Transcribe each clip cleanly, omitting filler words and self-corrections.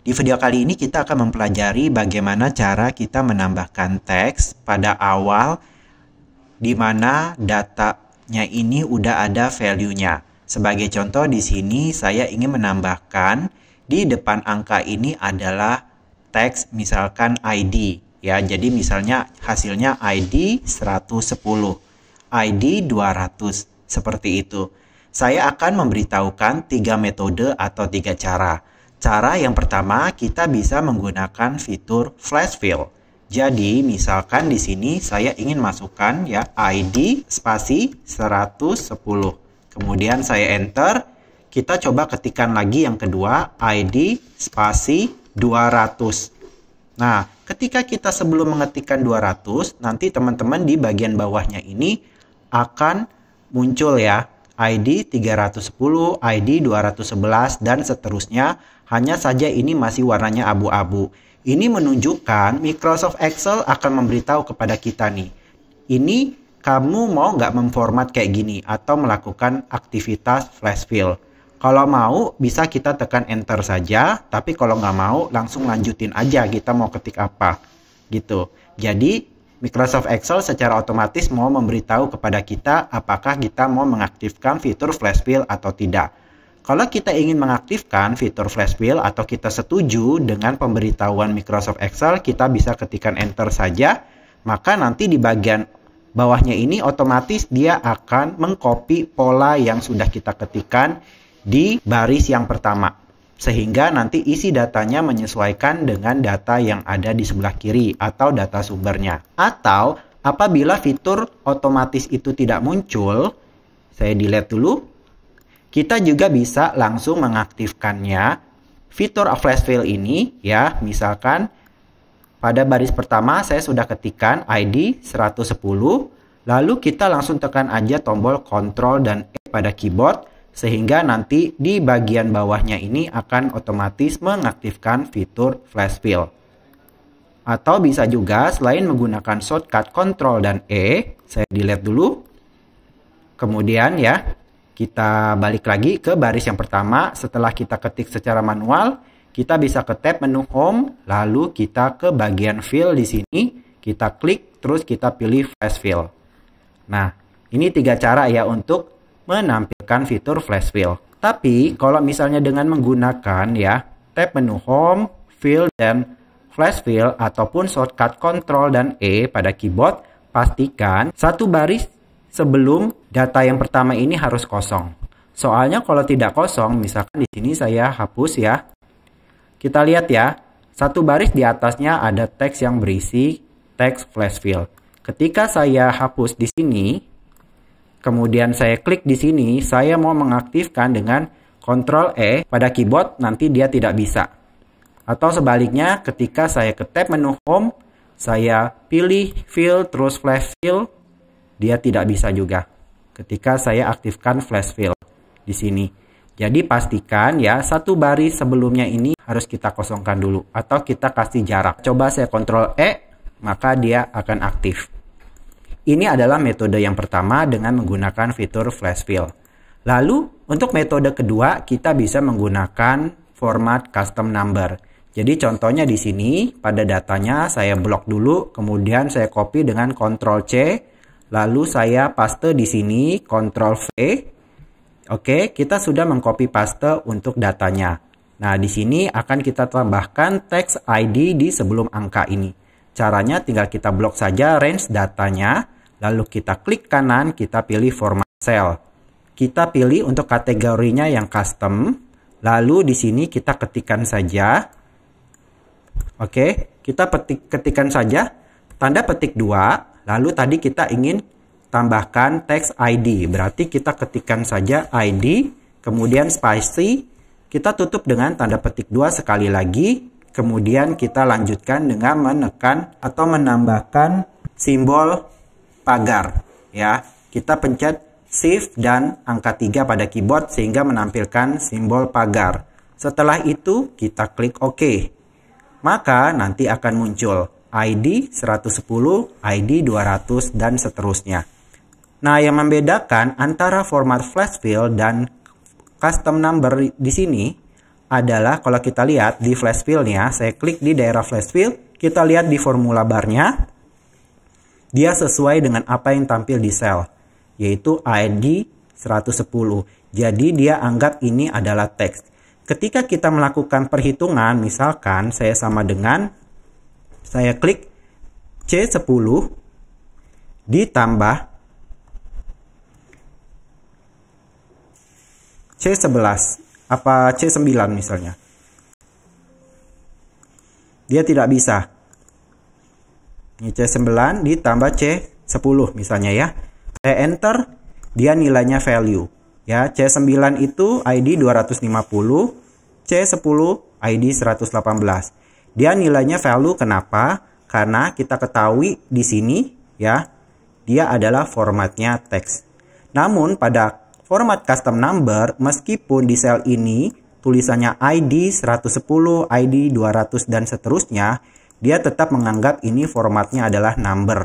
Di video kali ini kita akan mempelajari bagaimana cara kita menambahkan teks pada awal di mana datanya ini udah ada value-nya. Sebagai contoh di sini saya ingin menambahkan di depan angka ini adalah teks misalkan ID ya. Jadi misalnya hasilnya ID 110, ID 200 seperti itu. Saya akan memberitahukan 3 metode atau 3 cara. Cara yang pertama, kita bisa menggunakan fitur flash fill. Jadi, misalkan di sini saya ingin masukkan ya ID spasi 110. Kemudian saya enter. Kita coba ketikkan lagi yang kedua, ID spasi 200. Nah, ketika kita sebelum mengetikkan 200, nanti teman-teman di bagian bawahnya ini akan muncul ya ID 310, ID 211, dan seterusnya. Hanya saja ini masih warnanya abu-abu. Ini menunjukkan Microsoft Excel akan memberitahu kepada kita nih. Ini kamu mau nggak memformat kayak gini atau melakukan aktivitas flash fill. Kalau mau bisa kita tekan enter saja. Tapi kalau nggak mau langsung lanjutin aja kita mau ketik apa gitu. Jadi Microsoft Excel secara otomatis mau memberitahu kepada kita apakah kita mau mengaktifkan fitur flash fill atau tidak. Kalau kita ingin mengaktifkan fitur flash fill atau kita setuju dengan pemberitahuan Microsoft Excel, kita bisa ketikkan enter saja. Maka nanti di bagian bawahnya ini otomatis dia akan mengcopy pola yang sudah kita ketikkan di baris yang pertama. Sehingga nanti isi datanya menyesuaikan dengan data yang ada di sebelah kiri atau data sumbernya. Atau apabila fitur otomatis itu tidak muncul, saya delete dulu. Kita juga bisa langsung mengaktifkannya fitur flash fill ini ya. Misalkan pada baris pertama saya sudah ketikkan ID 110, lalu kita langsung tekan aja tombol Ctrl dan E pada keyboard sehingga nanti di bagian bawahnya ini akan otomatis mengaktifkan fitur flash fill. Atau bisa juga selain menggunakan shortcut Ctrl dan E, saya delete dulu. Kemudian ya, kita balik lagi ke baris yang pertama. Setelah kita ketik secara manual, kita bisa ke tab menu home, lalu kita ke bagian fill di sini, kita klik, terus kita pilih flash fill. Nah, ini 3 cara ya untuk menampilkan fitur flash fill. Tapi kalau misalnya dengan menggunakan ya tab menu home, fill, dan flash fill ataupun shortcut Ctrl dan E pada keyboard, pastikan satu baris sebelum data yang pertama ini harus kosong. Soalnya kalau tidak kosong, misalkan di sini saya hapus ya. Kita lihat ya, satu baris di atasnya ada teks yang berisi teks flash fill. Ketika saya hapus di sini, kemudian saya klik di sini, saya mau mengaktifkan dengan Ctrl E pada keyboard, nanti dia tidak bisa. Atau sebaliknya, ketika saya ke tab menu home, saya pilih fill terus flash fill, dia tidak bisa juga ketika saya aktifkan flash fill di sini. Jadi pastikan ya satu baris sebelumnya ini harus kita kosongkan dulu atau kita kasih jarak. Coba saya Ctrl E, maka dia akan aktif. Ini adalah metode yang pertama dengan menggunakan fitur flash fill. Lalu untuk metode kedua kita bisa menggunakan format custom number. Jadi contohnya di sini pada datanya saya blok dulu, kemudian saya copy dengan Ctrl C. Lalu saya paste di sini, Ctrl V. Oke, kita sudah mengcopy paste untuk datanya. Nah, di sini akan kita tambahkan teks ID di sebelum angka ini. Caranya tinggal kita blok saja range datanya, lalu kita klik kanan, kita pilih format cell. Kita pilih untuk kategorinya yang custom, lalu di sini kita ketikkan saja. Oke, kita ketikkan saja tanda petik 2. Lalu tadi kita ingin tambahkan teks ID. Berarti kita ketikkan saja ID, kemudian spasi. Kita tutup dengan tanda petik 2 sekali lagi. Kemudian kita lanjutkan dengan menekan atau menambahkan simbol pagar. Ya, kita pencet Shift dan angka 3 pada keyboard sehingga menampilkan simbol pagar. Setelah itu kita klik OK. Maka nanti akan muncul ID 110, ID 200, dan seterusnya. Nah, yang membedakan antara format flash fill dan custom number di sini adalah kalau kita lihat di flash fill-nya, saya klik di daerah flash fill, kita lihat di formula bar-nya, dia sesuai dengan apa yang tampil di sel, yaitu ID 110. Jadi dia anggap ini adalah teks. Ketika kita melakukan perhitungan, misalkan saya sama dengan, saya klik C10 ditambah C11 apa C9 misalnya. Dia tidak bisa. Ini C9 ditambah C10 misalnya ya. Saya enter, dia nilainya value. Ya, C9 itu ID 250, C10 ID 118. Dia nilainya value kenapa? Karena kita ketahui di sini ya, dia adalah formatnya teks. Namun pada format custom number, meskipun di sel ini tulisannya ID 110, ID 200 dan seterusnya, dia tetap menganggap ini formatnya adalah number.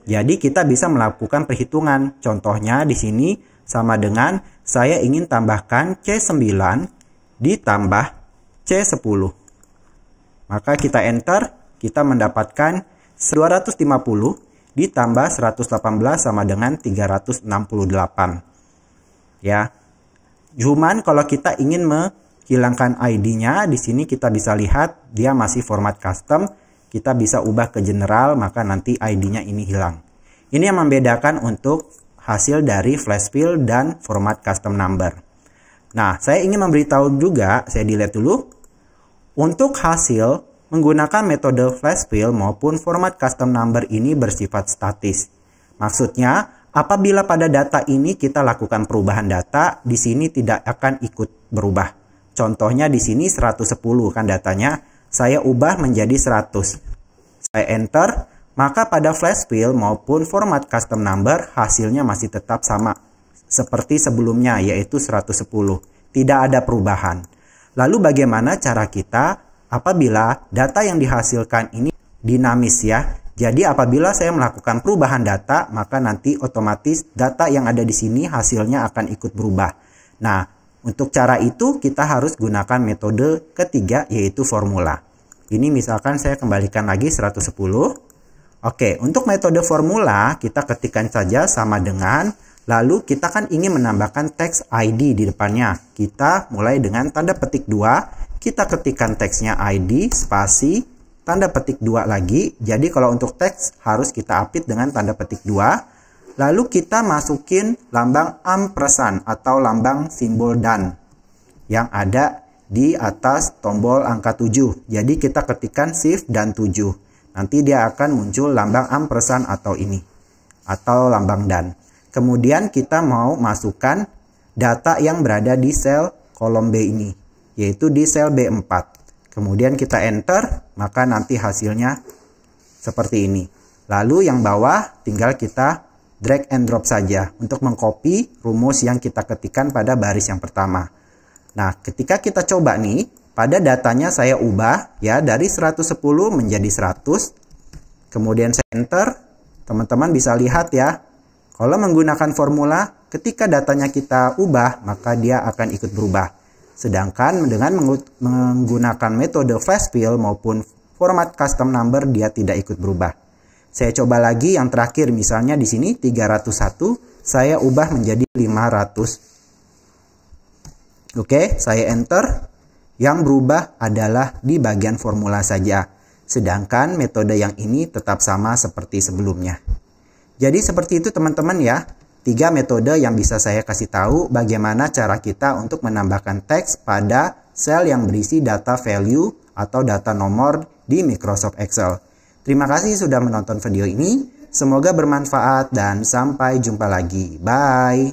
Jadi kita bisa melakukan perhitungan. Contohnya di sini sama dengan saya ingin tambahkan C9 ditambah C10. Maka kita enter, kita mendapatkan 250 ditambah 118 sama dengan 368. Ya. Cuman kalau kita ingin menghilangkan ID-nya, di sini kita bisa lihat dia masih format custom, kita bisa ubah ke general, maka nanti ID-nya ini hilang. Ini yang membedakan untuk hasil dari flash fill dan format custom number. Nah, saya ingin memberitahu juga, saya delete dulu. Untuk hasil menggunakan metode flash fill maupun format custom number ini bersifat statis. Maksudnya, apabila pada data ini kita lakukan perubahan data, di sini tidak akan ikut berubah. Contohnya di sini 110 kan datanya, saya ubah menjadi 100. Saya enter, maka pada flash fill maupun format custom number hasilnya masih tetap sama seperti sebelumnya, yaitu 110. Tidak ada perubahan. Lalu bagaimana cara kita apabila data yang dihasilkan ini dinamis ya? Jadi apabila saya melakukan perubahan data, maka nanti otomatis data yang ada di sini hasilnya akan ikut berubah. Nah, untuk cara itu kita harus gunakan metode ketiga, yaitu formula. Ini misalkan saya kembalikan lagi 110. Oke, untuk metode formula kita ketikkan saja sama dengan, lalu kita kan ingin menambahkan teks ID di depannya. Kita mulai dengan tanda petik 2, kita ketikkan teksnya ID, spasi, tanda petik 2 lagi. Jadi kalau untuk teks harus kita apit dengan tanda petik 2. Lalu kita masukin lambang ampersand atau lambang simbol dan yang ada di atas tombol angka 7. Jadi kita ketikkan shift dan 7. Nanti dia akan muncul lambang ampersand atau ini. Atau lambang dan. Kemudian kita mau masukkan data yang berada di sel kolom B ini. Yaitu di sel B4. Kemudian kita enter, maka nanti hasilnya seperti ini. Lalu yang bawah tinggal kita drag and drop saja untuk mengcopy rumus yang kita ketikkan pada baris yang pertama. Nah, ketika kita coba nih, pada datanya saya ubah ya dari 110 menjadi 100. Kemudian saya enter, teman-teman bisa lihat ya. Kalau menggunakan formula, ketika datanya kita ubah, maka dia akan ikut berubah. Sedangkan dengan menggunakan metode flash fill maupun format custom number dia tidak ikut berubah. Saya coba lagi yang terakhir, misalnya di sini 301, saya ubah menjadi 500. Oke, saya enter. Yang berubah adalah di bagian formula saja. Sedangkan metode yang ini tetap sama seperti sebelumnya. Jadi seperti itu teman-teman ya. 3 metode yang bisa saya kasih tahu bagaimana cara kita untuk menambahkan teks pada sel yang berisi data value atau data nomor di Microsoft Excel. Terima kasih sudah menonton video ini. Semoga bermanfaat dan sampai jumpa lagi. Bye!